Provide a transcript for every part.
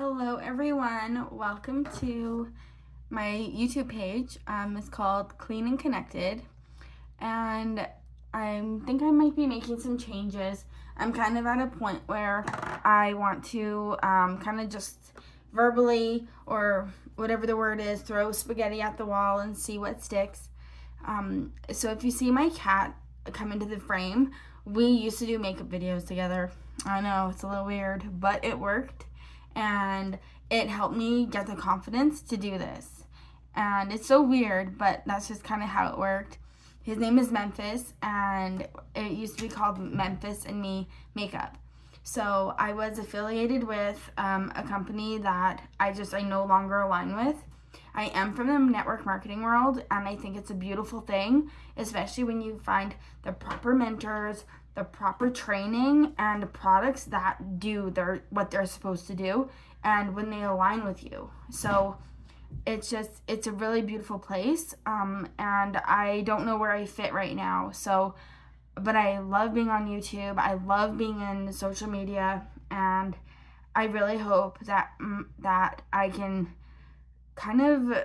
Hello everyone, welcome to my YouTube page. It's called Clean and Connected, and I think I might be making some changes. I'm kind of at a point where I want to kind of just verbally, or whatever the word is, throw spaghetti at the wall and see what sticks. So if you see my cat come into the frame, we used to do makeup videos together. I know, it's a little weird, but it worked. And it helped me get the confidence to do this. And it's so weird, but that's just kind of how it worked. His name is Memphis, and it used to be called Memphis and Me Makeup. So I was affiliated with a company that I no longer align with. I am from the network marketing world, and I think it's a beautiful thing, especially when you find the proper mentors, the proper training, and products that do what they're supposed to do, and when they align with you. So it's a really beautiful place, and I don't know where I fit right now. So, but I love being on YouTube. I love being in social media, and I really hope that I can kind of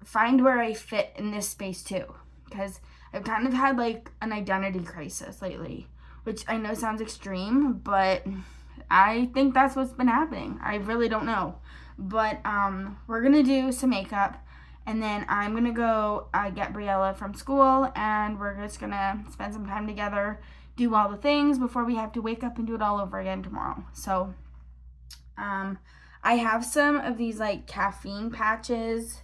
find where I fit in this space too, because I've kind of had like an identity crisis lately, which I know sounds extreme, but I think that's what's been happening. I really don't know, but we're gonna do some makeup, and then I'm gonna go get Briella from school, and we're just gonna spend some time together, do all the things before we have to wake up and do it all over again tomorrow. So I have some of these like caffeine patches,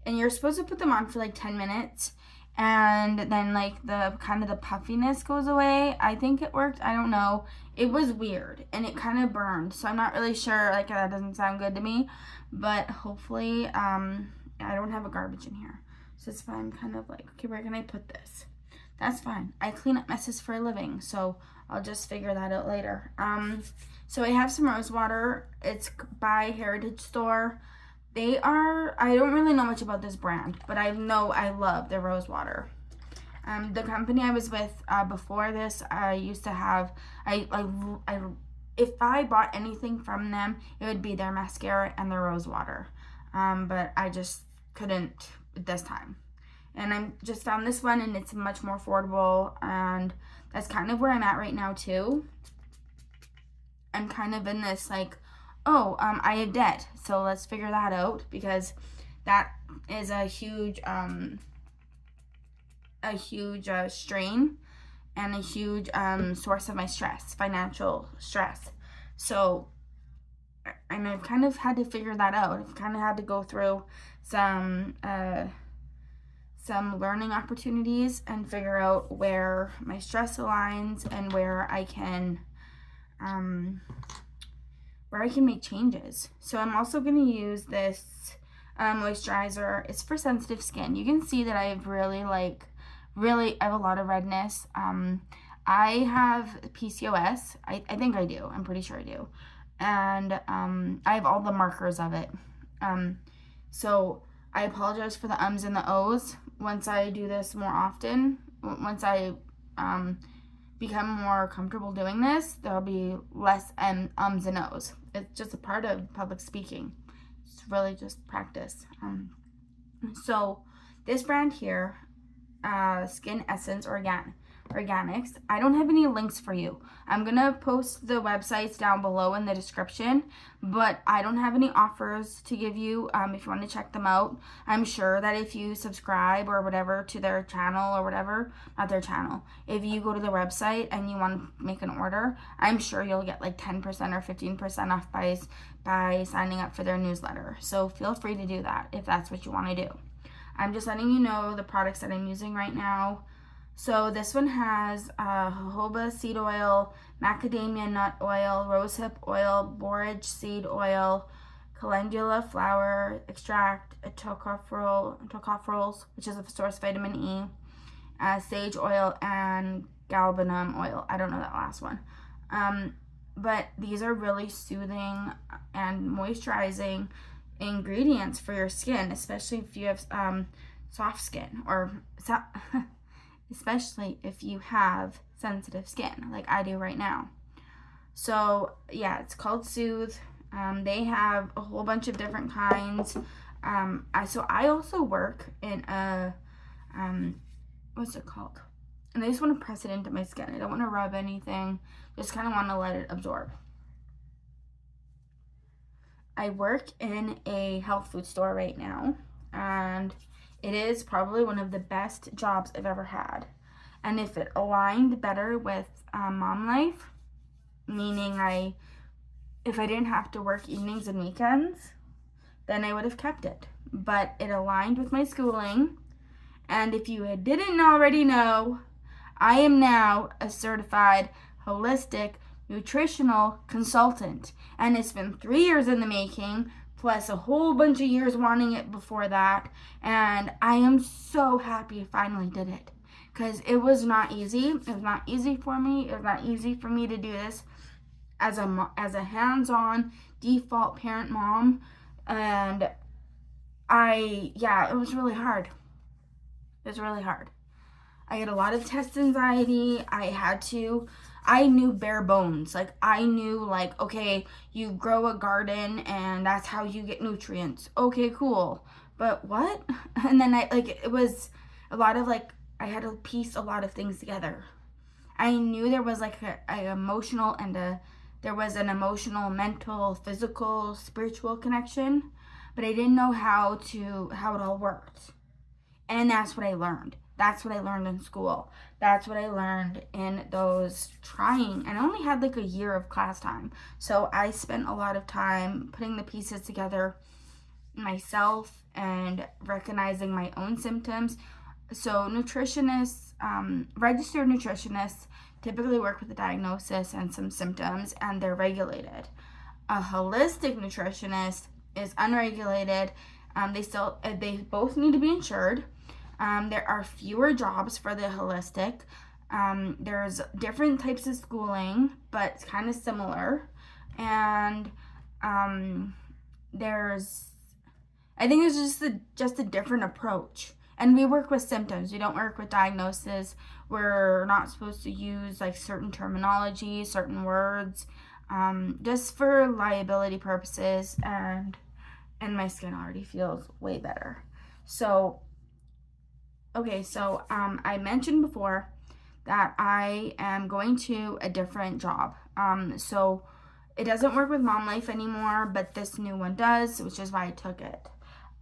and you're supposed to put them on for like 10 minutes, and then like the kind of the puffiness goes away. I think it worked. I don't know. It was weird, and it kind of burned, so I'm not really sure. Like, that doesn't sound good to me, but hopefully I don't have a garbage in here, so it's fine. I'm kind of like, okay, where can I put this? That's fine. I clean up messes for a living, so I'll just figure that out later. So I have some rose water. It's by Heritage Store. I don't really know much about this brand, but I know I love their rose water. The company I was with before this, I used to have, if I bought anything from them, it would be their mascara and their rose water. But I just couldn't this time. And I just found this one, and it's much more affordable, and that's kind of where I'm at right now too. I'm kind of in this like, I have debt, so let's figure that out, because that is a huge strain and a huge source of my stress, financial stress. So, and I've kind of had to figure that out. I've kind of had to go through some learning opportunities and figure out where my stress aligns and where I can make changes. So I'm also going to use this moisturizer. It's for sensitive skin. You can see that I have I have a lot of redness. I have PCOS. I think I do. I'm pretty sure I do. And I have all the markers of it. So I apologize for the ums and the ohs. Once I do this more often, once I become more comfortable doing this, there'll be less ums and ohs. It's just a part of public speaking. It's really just practice. So this brand here, Skin Essence Organics, I don't have any links for you. I'm gonna post the websites down below in the description, but I don't have any offers to give you if you want to check them out. I'm sure that if you subscribe or whatever to their channel or whatever, not their channel, if you go to the website and you want to make an order, I'm sure you'll get like 10% or 15% off by signing up for their newsletter. So feel free to do that if that's what you want to do. I'm just letting you know the products that I'm using right now. So this one has jojoba seed oil, macadamia nut oil, rosehip oil, borage seed oil, calendula flower extract, tocopherols, which is a source vitamin E, sage oil, and galbanum oil. I don't know that last one. But these are really soothing and moisturizing ingredients for your skin, especially if you have soft skin, or especially if you have sensitive skin like I do right now. So yeah, it's called Soothe. They have a whole bunch of different kinds. So I also work in a, what's it called? And I just want to press it into my skin. I don't want to rub anything. Just kind of want to let it absorb. I work in a health food store right now, and it is probably one of the best jobs I've ever had. And if it aligned better with mom life, meaning if I didn't have to work evenings and weekends, then I would have kept it. But it aligned with my schooling, and if you didn't already know, I am now a certified holistic nutritional consultant, and it's been 3 years in the making, plus a whole bunch of years wanting it before that, and I am so happy I finally did it, because it was not easy. It was not easy for me. It was not easy for me to do this as a hands-on default parent mom, and it was really hard. It was really hard. I had a lot of test anxiety. I knew bare bones. Like, I knew, like, okay, you grow a garden and that's how you get nutrients. Okay, cool. But what? And then it was a lot of, like, I had to piece a lot of things together. I knew there was, like, there was an emotional, mental, physical, spiritual connection, but I didn't know how it all worked. And that's what I learned. That's what I learned in school. That's what I learned in those trying. And I only had like a year of class time. So I spent a lot of time putting the pieces together myself and recognizing my own symptoms. So nutritionists, registered nutritionists typically work with a diagnosis and some symptoms, and they're regulated. A holistic nutritionist is unregulated. They both need to be insured. There are fewer jobs for the holistic. There's different types of schooling, but it's kind of similar. And I think it's just a different approach. And we work with symptoms. We don't work with diagnosis. We're not supposed to use like certain terminology, certain words, just for liability purposes. And my skin already feels way better. So I mentioned before that I am going to a different job. So it doesn't work with Mom Life anymore, but this new one does, which is why I took it.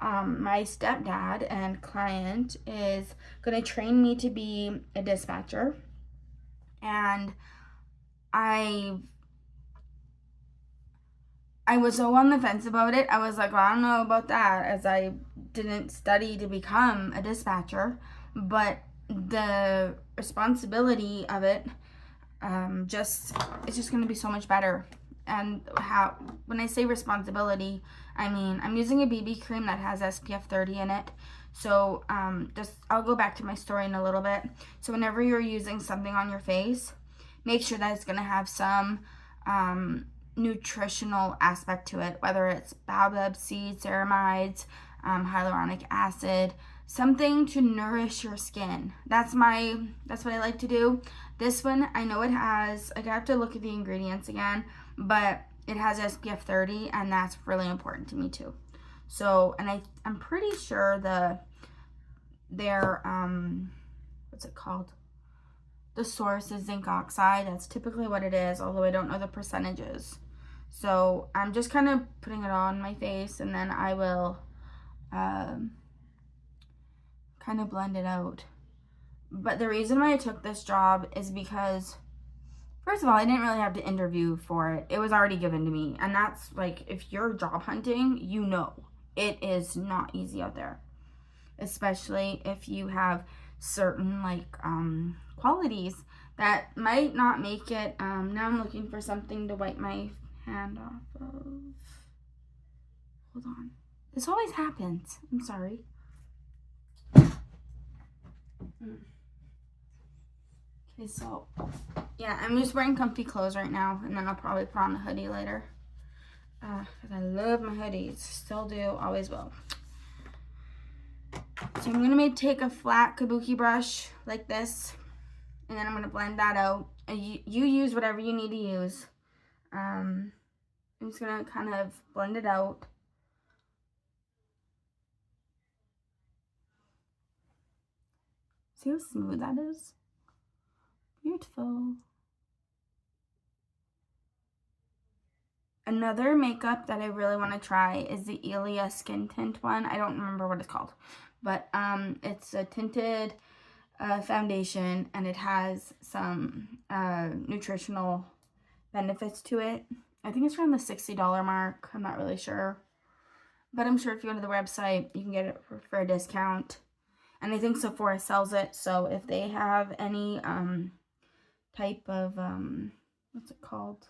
My stepdad and client is going to train me to be a dispatcher. And I was so on the fence about it. I was like, well, I don't know about that, as I didn't study to become a dispatcher, but the responsibility of it, it's just going to be so much better. And when I say responsibility, I mean, I'm using a BB cream that has SPF 30 in it. So, I'll go back to my story in a little bit. So whenever you're using something on your face, make sure that it's going to have some, nutritional aspect to it, whether it's baobab seeds, ceramides, hyaluronic acid, something to nourish your skin. That's what I like to do. This one, I know it has, like, I have to look at the ingredients again, but it has SPF 30, and that's really important to me too. So, and I'm pretty sure their what's it called? The source is zinc oxide. That's typically what it is, although I don't know the percentages. So I'm just kind of putting it on my face, and then I will kind of blend it out. But the reason why I took this job is because, first of all, I didn't really have to interview for it. It was already given to me. And that's like, if you're job hunting, you know, it is not easy out there. Especially if you have certain like qualities that might not make it. Now I'm looking for something to wipe my hand off of. Hold on. This always happens. I'm sorry. Okay, so yeah, I'm just wearing comfy clothes right now, and then I'll probably put on a hoodie later. Because I love my hoodies. Still do, always will. So I'm going to take a flat kabuki brush like this, and then I'm going to blend that out. You use whatever you need to use. I'm just gonna kind of blend it out. See how smooth that is? Beautiful. Another makeup that I really want to try is the Ilia Skin Tint one. I don't remember what it's called, but it's a tinted foundation, and it has some nutritional benefits to it. I think it's around the $60 mark. I'm not really sure, but I'm sure if you go to the website, you can get it for a discount. And I think Sephora sells it, so if they have any type of what's it called?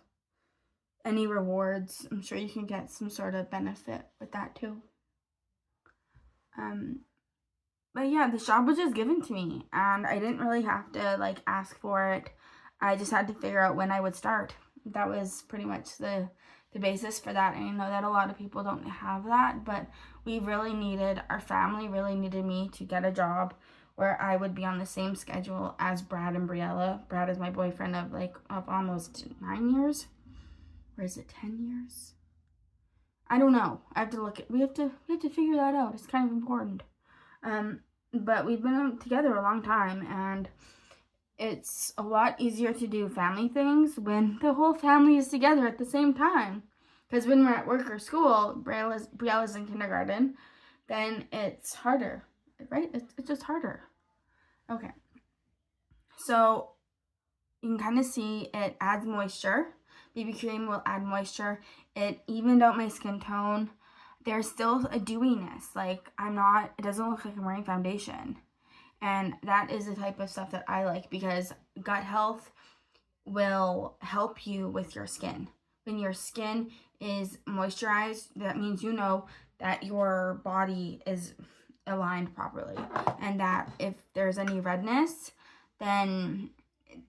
Any rewards, I'm sure you can get some sort of benefit with that too. But yeah, the shop was just given to me, and I didn't really have to like ask for it. I just had to figure out when I would start. That was pretty much the basis for that. And I know that a lot of people don't have that, but we really needed, our family really needed me to get a job where I would be on the same schedule as Brad and Briella. Brad is my boyfriend of almost 9 years. Or is it 10 years? I don't know. I have to look at, we have to figure that out. It's kind of important. But we've been together a long time, and it's a lot easier to do family things when the whole family is together at the same time. Because when we're at work or school, Briella's in kindergarten, then it's harder, right? It's just harder. Okay. So you can kind of see it adds moisture. BB cream will add moisture. It evened out my skin tone. There's still a dewiness. Like, it doesn't look like I'm wearing foundation. And that is the type of stuff that I like, because gut health will help you with your skin. When your skin is moisturized, that means you know that your body is aligned properly. And that if there's any redness, then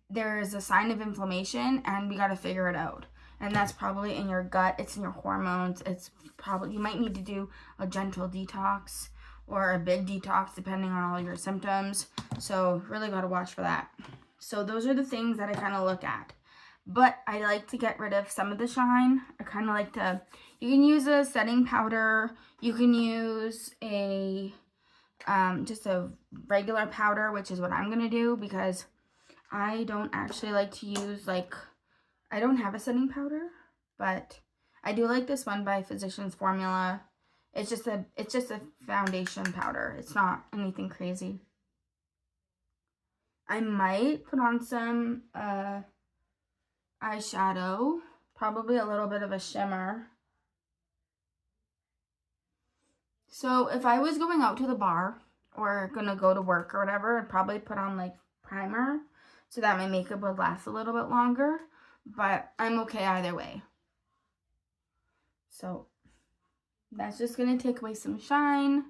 there's a sign of inflammation, and we got to figure it out. And that's probably in your gut. It's in your hormones. It's probably, you might need to do a gentle detox or a big detox depending on all your symptoms. So really got to watch for that. So those are the things that I kind of look at. But I like to get rid of some of the shine. I kind of like to, you can use a setting powder. You can use a, just a regular powder, which is what I'm going to do, because I don't actually like to use, I don't have a setting powder, but I do like this one by Physicians Formula. It's just a foundation powder. It's not anything crazy. I might put on some eyeshadow, probably a little bit of a shimmer. So if I was going out to the bar or gonna go to work or whatever, I'd probably put on primer so that my makeup would last a little bit longer, but I'm okay either way. So that's just gonna take away some shine,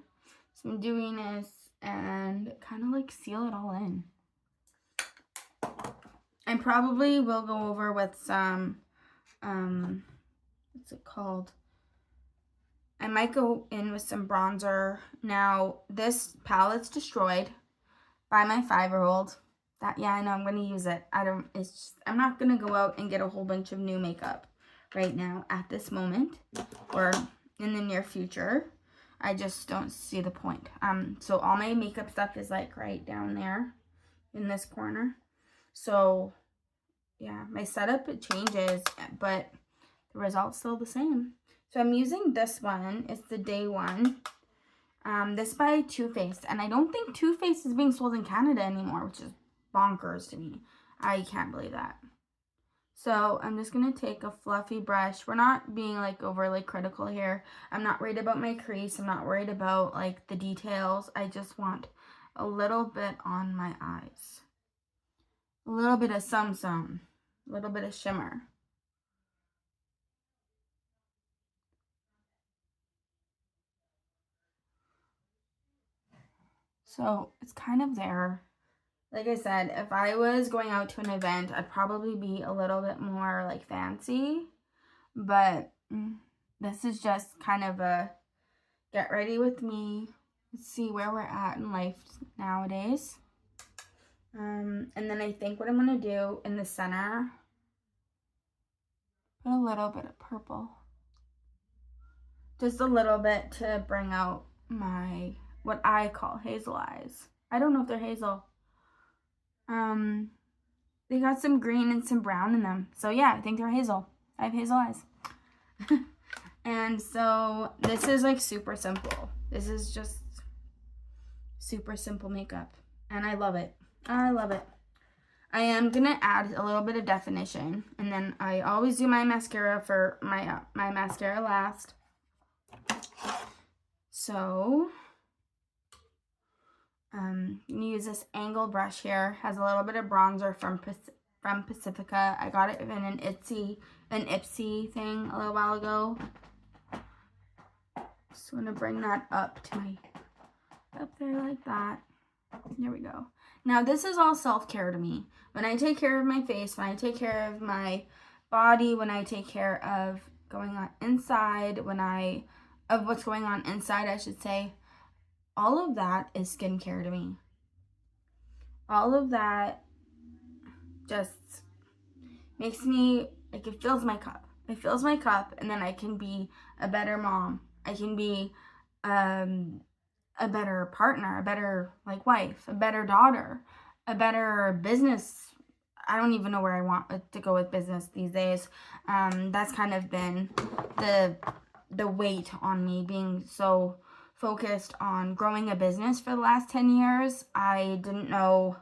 some dewiness, and kind of seal it all in. I probably will go over with some, what's it called? I might go in with some bronzer. Now, this palette's destroyed by my 5-year-old. Yeah, I know, I'm going to use it. I'm not going to go out and get a whole bunch of new makeup right now at this moment or in the near future. I just don't see the point. So all my makeup stuff is right down there in this corner. So yeah, my setup, it changes, but the result's still the same. So I'm using this one. It's the Day One. This by Too Faced. And I don't think Too Faced is being sold in Canada anymore, which is bonkers to me. I can't believe that. So I'm just going to take a fluffy brush. We're not being overly critical here. I'm not worried about my crease. I'm not worried about the details. I just want a little bit on my eyes. A little bit of some. A little bit of shimmer. So it's kind of there. Like I said, if I was going out to an event, I'd probably be a little bit more fancy. But this is just kind of a get ready with me. Let's see where we're at in life nowadays. And then I think what I'm going to do in the center, put a little bit of purple. just a little bit to bring out my, what I call hazel eyes. I don't know if they're hazel. They got some green and some brown in them. So yeah, I think they're hazel. I have hazel eyes. And so this is like super simple. This is just super simple makeup. And I love it. I love it. I am going to add a little bit of definition. And then I always do my mascara for my mascara last. So, use this angled brush here. Has a little bit of bronzer from Pacifica. I got it in an Ipsy thing a little while ago. Just want to bring that up to my, up there like that. There we go. Now this is all self-care to me. When I take care of my face, when I take care of my body, when I take care of going on inside, of what's going on inside, I should say, all of that is skincare to me. All of that just makes me, like, it fills my cup. It fills my cup, and then I can be a better mom. I can be a better partner, a better, like, wife, a better daughter, a better business. I don't even know where I want to go with business these days. That's kind of been the weight on me, being so focused on growing a business for the last 10 years. I didn't know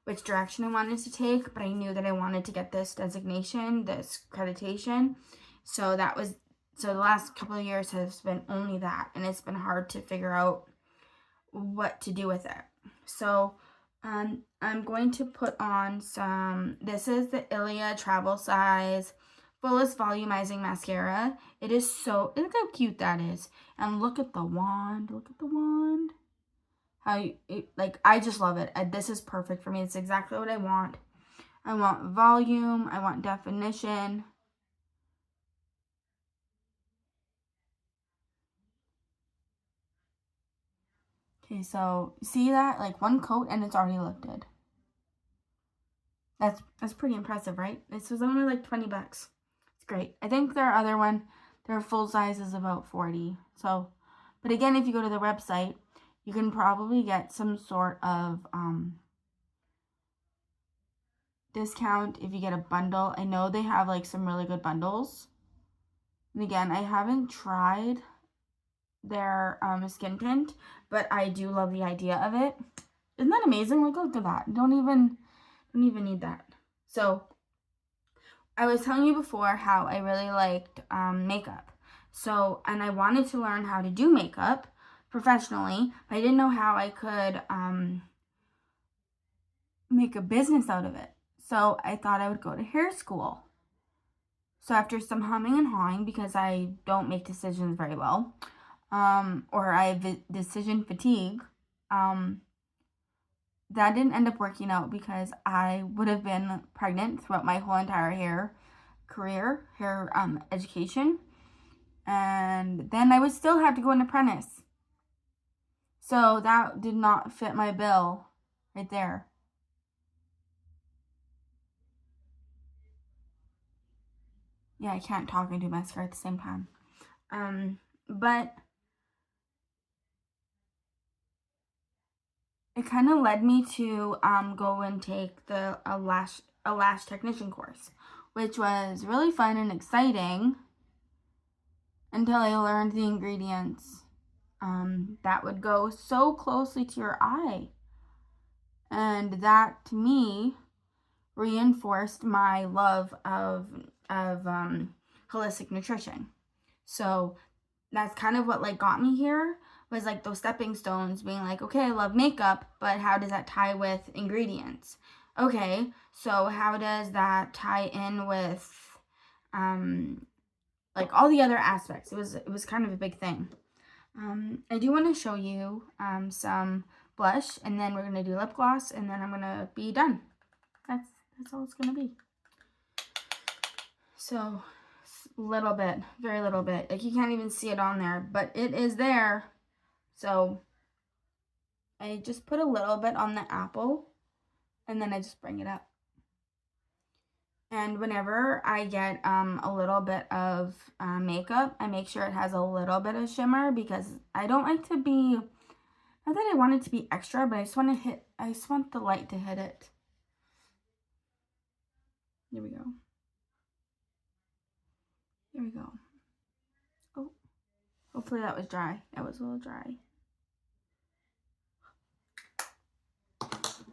which direction I wanted to take, but I knew that I wanted to get this designation, this accreditation. So the last couple of years has been only that, and it's been hard to figure out what to do with it. So I'm going to put on this is the Ilia travel size Fullest volumizing mascara. It is so, look how cute that is. And look at the wand, I just love it. This is perfect for me. It's exactly what I want. I want volume, I want definition. Okay, so see that? Like one coat and it's already lifted. That's pretty impressive, right? This was only like 20 bucks. It's great. I think their other one, their full size is about 40. So, but again, if you go to their website, you can probably get some sort of discount if you get a bundle. I know they have like some really good bundles. And again, I haven't tried their skin tint, but I do love the idea of it. Isn't that amazing? Like, look at that. Don't even need that. So I was telling you before how I really liked makeup. So, and I wanted to learn how to do makeup professionally, but I didn't know how I could make a business out of it. So I thought I would go to hair school. So after some humming and hawing, because I don't make decisions very well, or I have decision fatigue, that didn't end up working out because I would have been pregnant throughout my whole entire hair education. And then I would still have to go an apprentice. So that did not fit my bill right there. Yeah, I can't talk and do mascara at the same time. But it kind of led me to go and take a lash technician course, which was really fun and exciting until I learned the ingredients that would go so closely to your eye. And that, to me, reinforced my love of holistic nutrition. So that's kind of what like got me here, was like those stepping stones, being like, okay, I love makeup, but how does that tie with ingredients? Okay, so how does that tie in with like all the other aspects? It was kind of a big thing. I do want to show you some blush, and then we're going to do lip gloss, and then I'm going to be done. That's all it's going to be. So, little bit, very little bit. Like, you can't even see it on there, but it is there. So, I just put a little bit on the apple, and then I just bring it up. And whenever I get a little bit of makeup, I make sure it has a little bit of shimmer, because I don't like to be, not that I want it to be extra, but I just want the light to hit it. Here we go. There we go. Oh, hopefully that was dry. That was a little dry.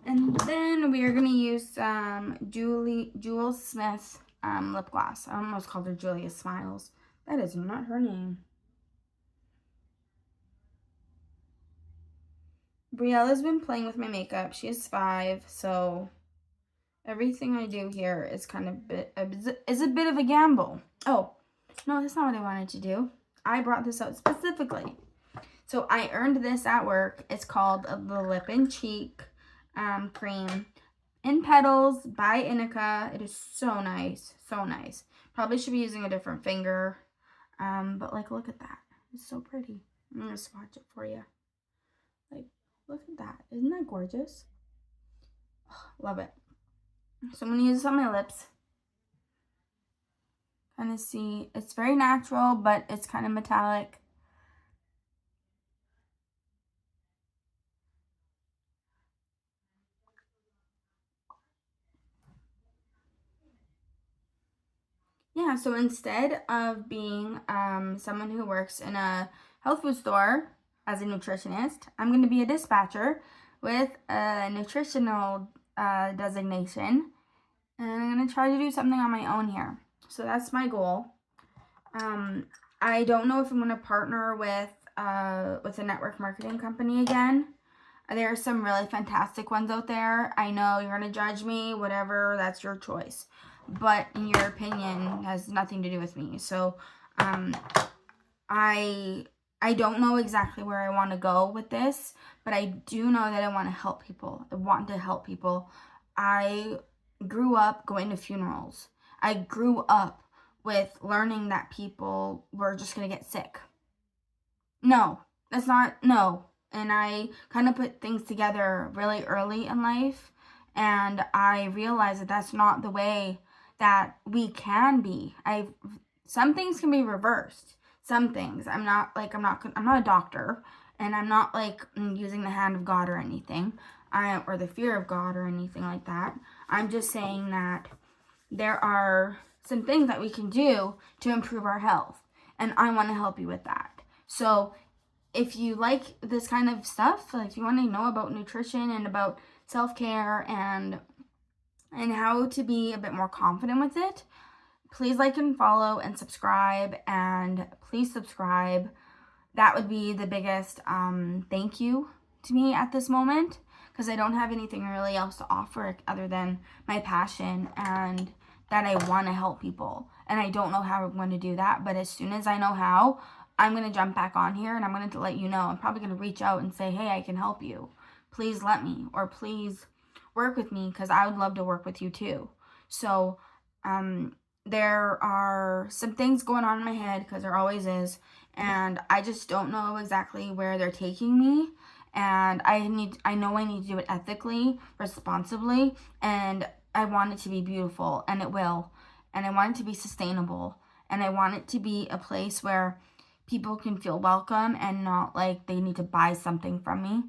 And then we are going to use some Jewel Smith lip gloss. I almost called her Julia Smiles. That is not her name. Briella's been playing with my makeup. She is 5, so everything I do here is kind of a bit of a gamble. Oh, no, that's not what I wanted to do. I brought this out specifically. So I earned this at work. It's called the Lip and Cheek cream in Petals by Inika. It is so nice, so nice. Probably should be using a different finger, but like, look at that. It's so pretty. I'm gonna swatch it for you. Like, look at that. Isn't that gorgeous? Oh, love it. So I'm gonna use this on my lips. Kind of see, it's very natural, but it's kind of metallic. Yeah, so instead of being someone who works in a health food store as a nutritionist, I'm going to be a dispatcher with a nutritional designation, and I'm going to try to do something on my own here. So that's my goal. I don't know if I'm going to partner with a network marketing company again. There are some really fantastic ones out there. I know you're going to judge me, whatever, that's your choice. But in your opinion has nothing to do with me. So I don't know exactly where I want to go with this, but I do know that I want to help people. I want to help people. I grew up going to funerals. I grew up with learning that people were just going to get sick. No, that's not, no. And I kind of put things together really early in life, and I realized that that's not the way that we can be. Some things can be reversed. Some things. I'm not a doctor, and I'm not like using the hand of God or anything, or the fear of God or anything like that. I'm just saying that there are some things that we can do to improve our health, and I want to help you with that. So if you like this kind of stuff, like if you want to know about nutrition and about self-care and how to be a bit more confident with it, please like and follow and subscribe, and please subscribe. That would be the biggest thank you to me at this moment, because I don't have anything really else to offer other than my passion and that I want to help people. And I don't know how I'm going to do that, but as soon as I know how, I'm going to jump back on here and I'm going to let you know. I'm probably going to reach out and say, hey, I can help you. Please let me, or please work with me, because I would love to work with you too. So there are some things going on in my head, because there always is, and I just don't know exactly where they're taking me. And I know I need to do it ethically, responsibly, and I want it to be beautiful, and it will. And I want it to be sustainable, and I want it to be a place where people can feel welcome and not like they need to buy something from me.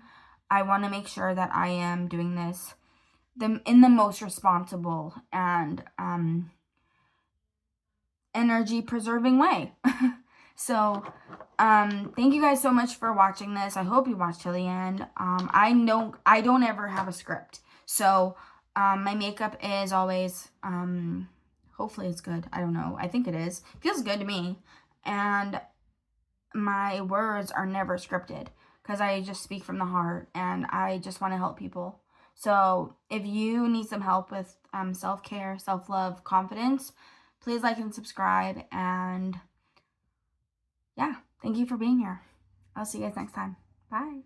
I want to make sure that I am doing this in the most responsible and energy preserving way. So thank you guys so much for watching this. I hope you watched till the end. I don't ever have a script, so my makeup is always hopefully it's good. I don't know, I think it is. It feels good to me. And my words are never scripted, because I just speak from the heart, and I just want to help people. So if you need some help with self-care, self-love, confidence, please like and subscribe. And yeah, thank you for being here. I'll see you guys next time. Bye.